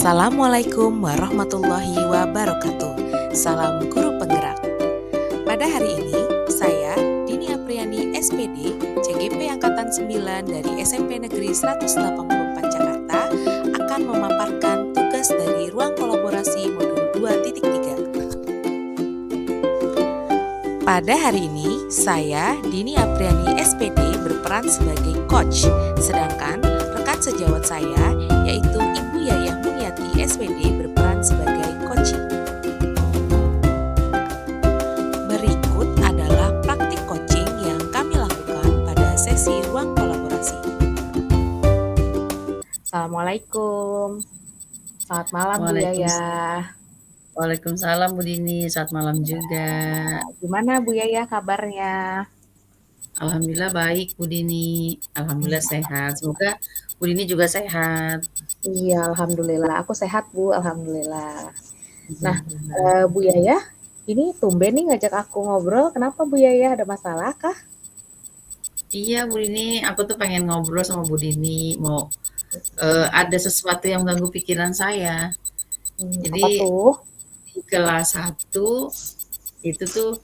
Assalamualaikum warahmatullahi wabarakatuh. Salam guru penggerak. Pada hari ini, saya Dini Apriani SPD, CGP Angkatan 9 dari SMP Negeri 184 Jakarta akan memaparkan tugas dari Ruang Kolaborasi Modul 2.3. Pada hari ini, saya Dini Apriani SPD berperan sebagai coach, sedangkan rekan sejawat saya yaitu Ibu Yayah Muniati SPD berperan sebagai coaching. Berikut adalah praktik coaching yang kami lakukan pada sesi ruang kolaborasi. Assalamualaikum. Selamat malam Bu Yayah. Waalaikumsalam Bu Dini, selamat malam juga. Gimana Bu Yayah kabarnya? Alhamdulillah baik Bu Dini, alhamdulillah sehat. Semoga Bu Dini juga sehat. Iya, alhamdulillah. Aku sehat Bu, alhamdulillah. Nah, Bu Yayah, ini tumben nih ngajak aku ngobrol. Kenapa Bu Yayah? Ada masalah kah? Iya Bu Dini, aku tuh pengen ngobrol sama Bu Dini, mau ada sesuatu yang mengganggu pikiran saya. Apa Jadi tuh? di kelas 1 itu tuh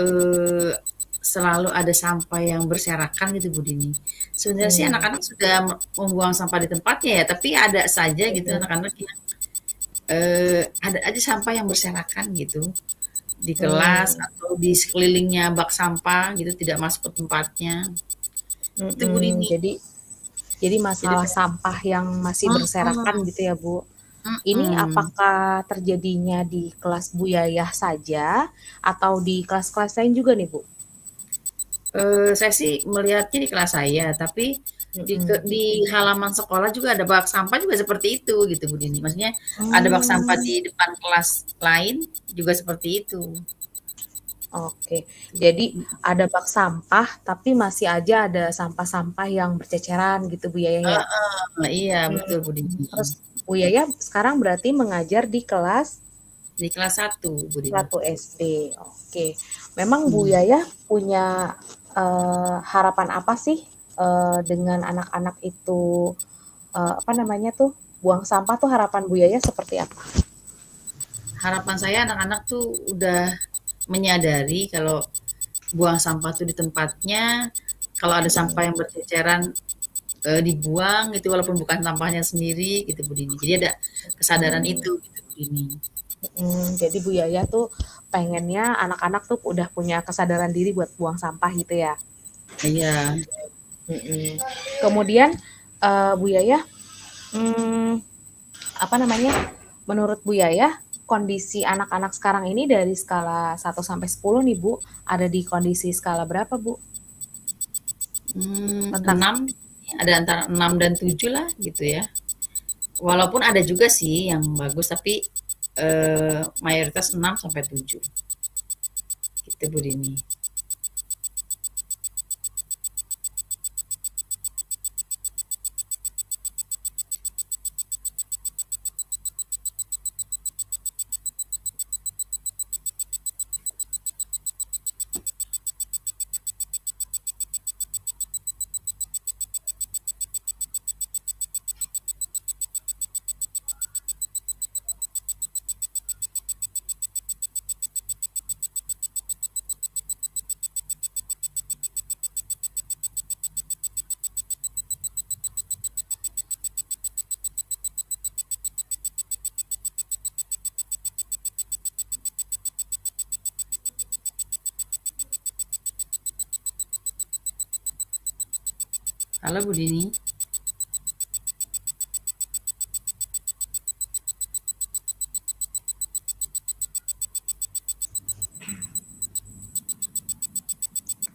eh, selalu ada sampah yang berserakan gitu Bu Dini. Sebenarnya sih anak-anak sudah membuang sampah di tempatnya ya, tapi ada saja gitu anak-anak yang ada aja sampah yang berserakan gitu di kelas atau di sekelilingnya bak sampah gitu, tidak masuk ke tempatnya. Itu Bu Dini. Jadi Jadi masalah sampah yang masih berserakan gitu ya Bu. Ini mhm. apakah terjadinya di kelas Bu Yayah saja atau di kelas-kelas lain juga nih Bu? Saya sih melihatnya di kelas saya, tapi di halaman sekolah juga ada bak sampah juga seperti itu gitu Bu Dini. Maksudnya ada bak sampah di depan kelas lain juga seperti itu. Oke, jadi ada bak sampah tapi masih aja ada sampah-sampah yang berceceran gitu Bu Yayah ya? Heeh, iya betul Bu Dini. Terus Bu Yayah sekarang berarti mengajar di kelas Di kelas 1 Bu Dini. 1 SD. Oke. Memang Bu Mmm, Yayah punya harapan apa sih dengan anak-anak itu apa namanya tuh buang sampah tuh harapan Bu Yayah seperti apa? harapan saya anak-anak tuh udah menyadari kalau buang sampah tuh di tempatnya, kalau ada sampah yang berceceran dibuang gitu walaupun bukan sampahnya sendiri gitu Bu Dini. Jadi ada kesadaran itu gitu Bu Dini. Jadi Bu Yayah tuh pengennya anak-anak tuh udah punya kesadaran diri buat buang sampah gitu ya. Iya. Kemudian Bu Yayah, hmm, apa namanya? Menurut Bu Yayah, kondisi anak-anak sekarang ini dari skala 1 sampai 10 nih Bu, ada di kondisi skala berapa Bu? Tentang 6, ada antara 6 dan 7 lah gitu ya. Walaupun ada juga sih yang bagus tapi mayoritas 6 sampai 7 gitu Bu Dini. Halo Bu Dini.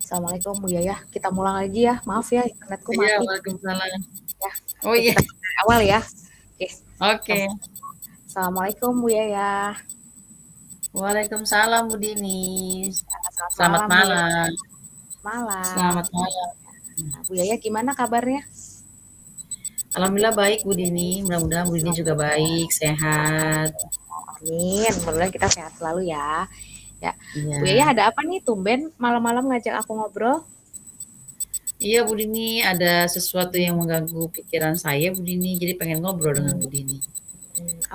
Assalamualaikum Bu Yayah, kita mulai lagi ya. Maaf ya internetku Iya, mati. Waalaikumsalam. Ya, Oh oke iya, kita mulai awal ya. Oke. oke. Assalamualaikum Bu Yayah. Waalaikumsalam Bu Dini. Selamat Selamat malam Bu Yayah. malam. Malam. Selamat malam. Nah, Bu Yayah gimana kabarnya? Alhamdulillah baik Bu Dini, mudah-mudahan Bu Dini juga baik, sehat. Amin. Mudah-mudahan kita sehat selalu ya. Ya, Bu Iya. Yayah ada apa nih tumben malam-malam ngajak aku ngobrol? Iya Bu Dini, ada sesuatu yang mengganggu pikiran saya Bu Dini, jadi pengen ngobrol dengan Bu Dini.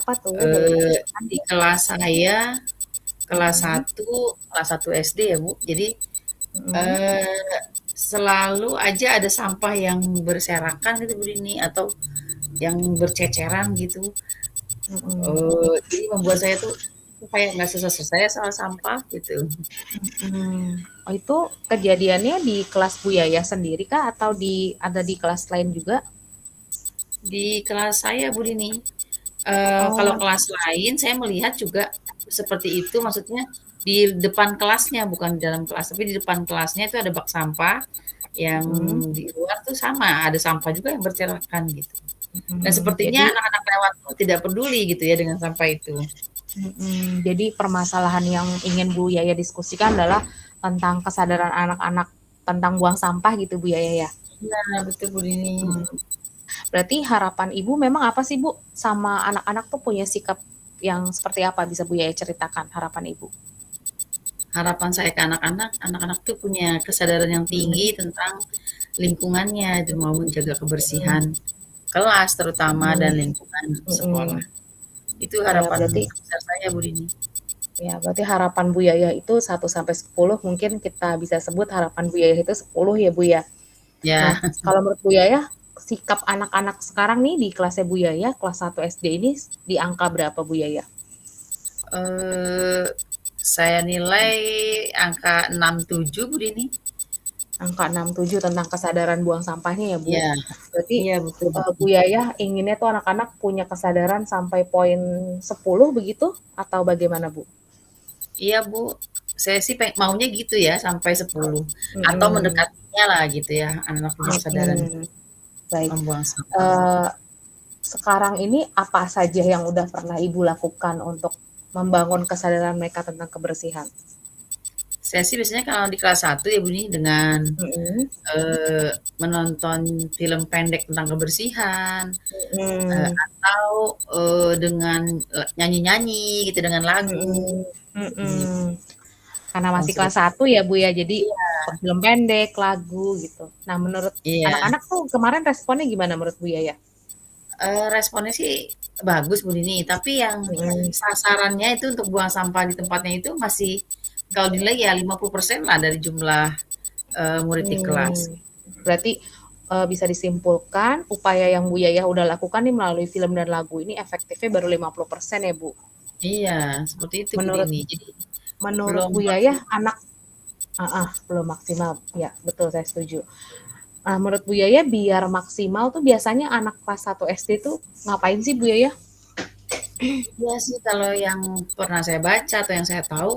Apa tuh, boleh Eee, diceritakan, di Bu? kelas saya, kelas Mhm, satu kelas 1 SD ya, Bu. Jadi, mhm, eee, selalu aja ada sampah yang berserakan gitu Bu Dini, atau yang berceceran gitu. mhm, Jadi membuat saya tuh kayak nggak selesai-selesai soal sampah gitu. mhm. Oh, itu kejadiannya di kelas Bu Yaya sendiri kah atau ada di kelas lain juga? Di kelas saya Bu Dini, kalau Oh, kelas lain saya melihat juga seperti itu, maksudnya di depan kelasnya, bukan di dalam kelas, tapi di depan kelasnya itu ada bak sampah, yang mhm, di luar tuh sama, ada sampah juga yang berserakan gitu. Dan mhm. sepertinya anak-anak lewat tuh tidak peduli gitu ya dengan sampah itu. Jadi permasalahan yang ingin Bu Yaya diskusikan adalah tentang kesadaran anak-anak tentang buang sampah gitu Bu Yaya ya. Iya betul Bu Dini. Berarti harapan Ibu memang apa sih Bu sama anak-anak tuh punya sikap yang seperti apa bisa Bu Yaya ceritakan harapan Ibu? Harapan saya ke anak-anak, anak-anak tuh punya kesadaran yang tinggi Mhm, tentang lingkungannya dan mau menjaga kebersihan mhm, kelas terutama dan mhm, lingkungan sekolah. mhm. Itu Ya harapan berarti terbesar saya Bu Dini. harapan Bu Yaya itu 1 sampai 10 mungkin kita bisa sebut harapan Bu Yaya itu 10 ya Bu ya. Nah, Ya, kalau menurut Bu Yaya, sikap anak-anak sekarang nih di kelasnya Bu Yaya, kelas 1 SD ini di angka berapa Bu Yaya? eee, saya nilai angka 67 Bu Dini. Angka 67 tentang kesadaran buang sampahnya ya Bu. Iya, Berarti iya betul Bu betul. Yaya inginnya tuh anak-anak punya kesadaran sampai poin 10 begitu atau bagaimana Bu? Iya Bu, saya sih maunya gitu ya sampai 10 atau Mhm, mendekatinya lah gitu ya, anak punya kesadaran mhm. Baik. membuang sampah. Eee, Sekarang ini apa saja yang udah pernah Ibu lakukan untuk membangun kesadaran mereka tentang kebersihan? Saya sih biasanya kalau di kelas satu ya Bu nih dengan, Mhm, eee, menonton film pendek tentang kebersihan, mhm. atau, dengan, nyanyi-nyanyi gitu dengan lagu, Mhm, gitu. mhm. Karena Yang masih kelas seperti satu ya, Bu, ya, jadi iya film pendek, lagu, gitu. Nah, menurut iya, anak-anak tuh kemarin responnya gimana menurut Bu Yaya? responnya sih bagus Bu Nini, tapi yang Mhm, sasarannya itu untuk buang sampah di tempatnya itu masih kalau dinilai ya 50% lah dari jumlah, murid di kelas. mmm, berarti, bisa disimpulkan upaya yang Bu Yaya udah lakukan nih melalui film dan lagu ini efektifnya baru 50% ya, Bu? Iya, seperti itu Bu Menurut Nini. Jadi menurut belum Bu Yaya maksimal. anak belum maksimal, ya betul saya setuju. Menurut Bu Yaya biar maksimal tuh biasanya anak kelas 1 SD tuh ngapain sih Bu Yaya? Iya sih kalau yang pernah saya baca atau yang saya tahu,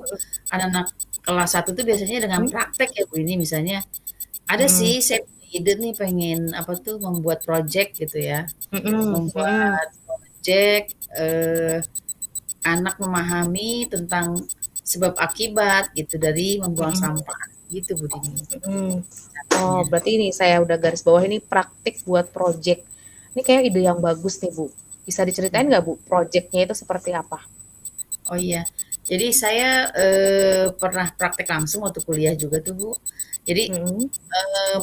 anak-anak kelas satu tuh biasanya dengan Mhm, praktek ya Bu ini misalnya, ada sih mhm. saya punya ide nih pengen apa tuh membuat project gitu ya, Mhm, mhm, membuat project, anak memahami tentang sebab akibat gitu dari membuang mhm, sampah gitu Bu Dini mhm. Oh, caranya. berarti ini saya udah garis bawah ini praktik buat project. Ini kayak ide yang bagus nih, Bu. Bisa diceritain nggak, Bu, projeknya itu seperti apa? Oh iya, jadi saya, pernah praktek langsung waktu kuliah juga tuh Bu. Jadi Mhm, Eee,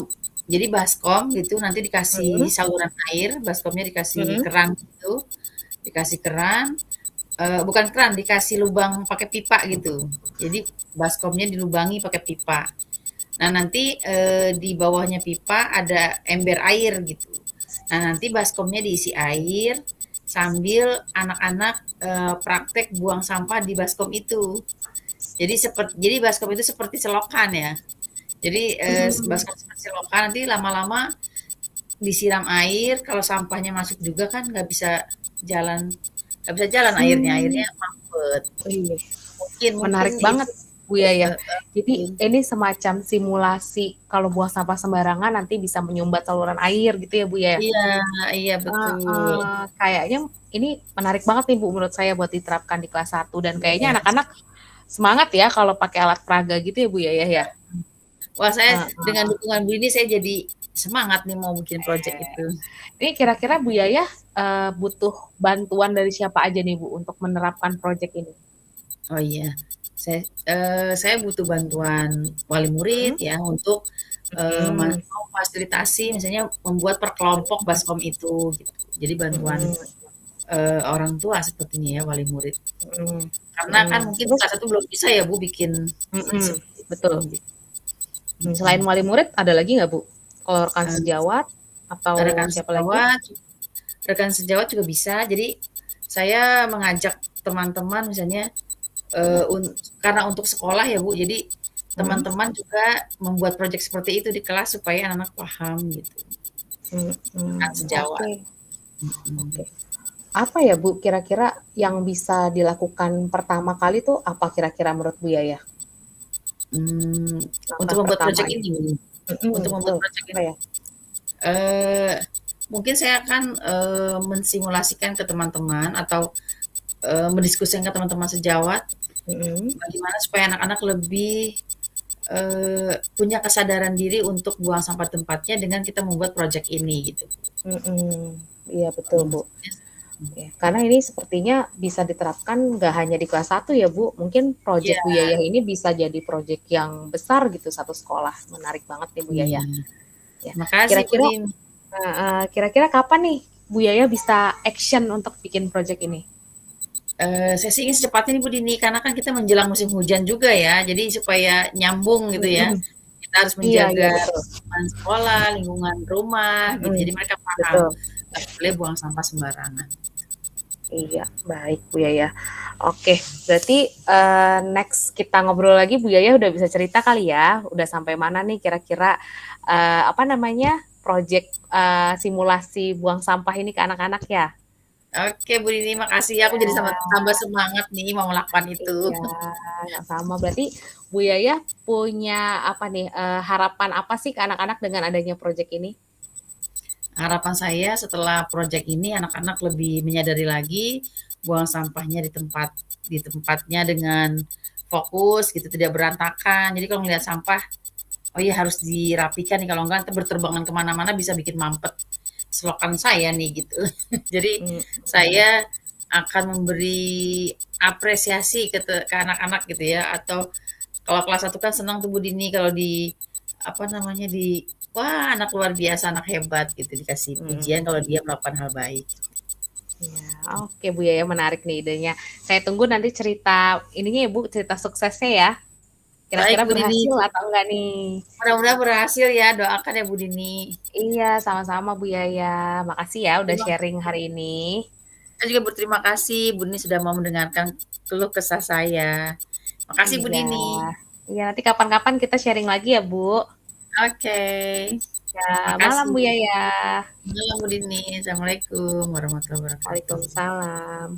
jadi baskom gitu nanti dikasih mhm, saluran air, baskomnya dikasih mhm, keran gitu, dikasih keran, bukan keran, dikasih lubang pakai pipa gitu. Jadi baskomnya dilubangi pakai pipa. Nah nanti, di bawahnya pipa ada ember air gitu. Nah nanti baskomnya diisi air, sambil anak-anak, praktek buang sampah di baskom itu. Jadi baskom itu seperti selokan ya. Jadi, mmm, baskom seperti selokan nanti lama-lama disiram air, kalau sampahnya masuk juga kan nggak bisa jalan airnya, mmm, airnya mampet. iya, Mungkin mungkin menarik banget, itu Bu Yaya. Jadi mungkin. ini semacam simulasi kalau buang sampah sembarangan nanti bisa menyumbat saluran air gitu ya, Bu, ya? Iya iya betul. Kayaknya ini menarik banget nih, Bu, menurut saya buat diterapkan di kelas 1 dan kayaknya Iya. anak-anak semangat ya kalau pakai alat peraga gitu ya, Bu, ya? Wah saya Heeh. dengan dukungan Bu ini saya jadi semangat nih mau bikin project itu. Ini kira-kira Bu Yaya, butuh bantuan dari siapa aja nih Bu untuk menerapkan project ini? Oh iya, saya butuh bantuan wali murid Mhm, ya untuk, mhm, memfasilitasi misalnya membuat per kelompok baskom itu gitu. Jadi bantuan mhm. orang tua sepertinya ya, wali murid. Mhm, Karena kan mhm. mungkin Terus kelas 1 belum bisa ya, Bu, bikin mhm, seperti itu betul. gitu. Selain Mhm. wali murid ada lagi nggak, Bu? Kalau rekan Eee, sejawat atau rekan siapa lagi? sejawat rekan sejawat juga bisa. Jadi saya mengajak teman-teman misalnya, eee, un karena untuk sekolah ya, Bu, jadi Mhm, teman-teman juga membuat project seperti itu di kelas supaya anak-anak paham gitu, rekan mhm, sejawat. oke, Mhm. oke. Apa ya, Bu, kira-kira yang bisa dilakukan pertama kali tuh apa kira-kira menurut Bu Yaya? Mmm, untuk Langkah membuat project pertamanya? ini untuk membuat Betul. project Apa ini, ya? eee, mungkin saya akan, mensimulasikan ke teman-teman atau, mendiskusikan ke teman-teman sejawat, Mhm, bagaimana supaya anak-anak lebih, punya kesadaran diri untuk buang sampah tempatnya dengan kita membuat project ini gitu. mhm. Iya betul, Bu. Maksudnya Oke, karena ini sepertinya bisa diterapkan nggak hanya di kelas 1 ya, Bu. Mungkin iya project Bu Yayah ini bisa jadi project yang besar gitu satu sekolah. Menarik banget nih Bu iya. Yayah. Ya, Makasih Bu kira-kira Din. kira-kira kapan nih Bu Yayah bisa action untuk bikin project ini? Saya sih ingin secepatnya nih Bu Dini, karena kan kita menjelang musim hujan juga ya, jadi supaya nyambung gitu ya. Mhm. Kita harus Iya iya menjaga betul. lingkungan sekolah, lingkungan rumah gitu, Mhm. jadi mereka paham, Betul. nggak boleh buang sampah sembarangan. Iya, baik Bu Yayah. Oke, berarti next kita ngobrol lagi Bu Yayah udah bisa cerita kali ya, udah sampai mana nih kira-kira apa namanya project simulasi buang sampah ini ke anak-anak ya? Oke Bu Dini, makasih ya, aku jadi Ya, tambah semangat nih mau melakukan itu. iya, sama. Berarti Bu Yayah punya apa nih harapan apa sih ke anak-anak dengan adanya project ini? Harapan saya setelah proyek ini anak-anak lebih menyadari lagi buang sampahnya di tempatnya dengan fokus gitu, tidak berantakan. Jadi kalau melihat sampah, oh iya harus dirapikan nih kalau enggak nanti berterbangan kemana-mana bisa bikin mampet selokan saya nih gitu. Jadi Hmm, saya akan memberi apresiasi ke anak-anak gitu ya, atau kalau kelas satu kan senang tuh Bu Dini kalau di apa namanya wah anak luar biasa, anak hebat gitu dikasih pujian hmm. kalau dia melakukan hal baik. Ya, oke Bu Yaya menarik nih idenya. Saya tunggu nanti cerita ininya ya Bu, cerita suksesnya ya. Baik Kira-kira Bu Dini, berhasil atau enggak nih? mudah-mudahan berhasil ya, doakan ya Bu Dini. Iya, sama-sama Bu Yaya. Makasih ya udah Terima sharing hari ini. Saya juga berterima kasih Bu Dini sudah mau mendengarkan keluh kesah saya. Makasih Bu Iya. Dini. Iya, nanti kapan-kapan kita sharing lagi ya Bu. Oke, Ya, malam makasih. Bu Yaya. Malam Bu Dini. Assalamualaikum warahmatullahi wabarakatuh. Waalaikumsalam.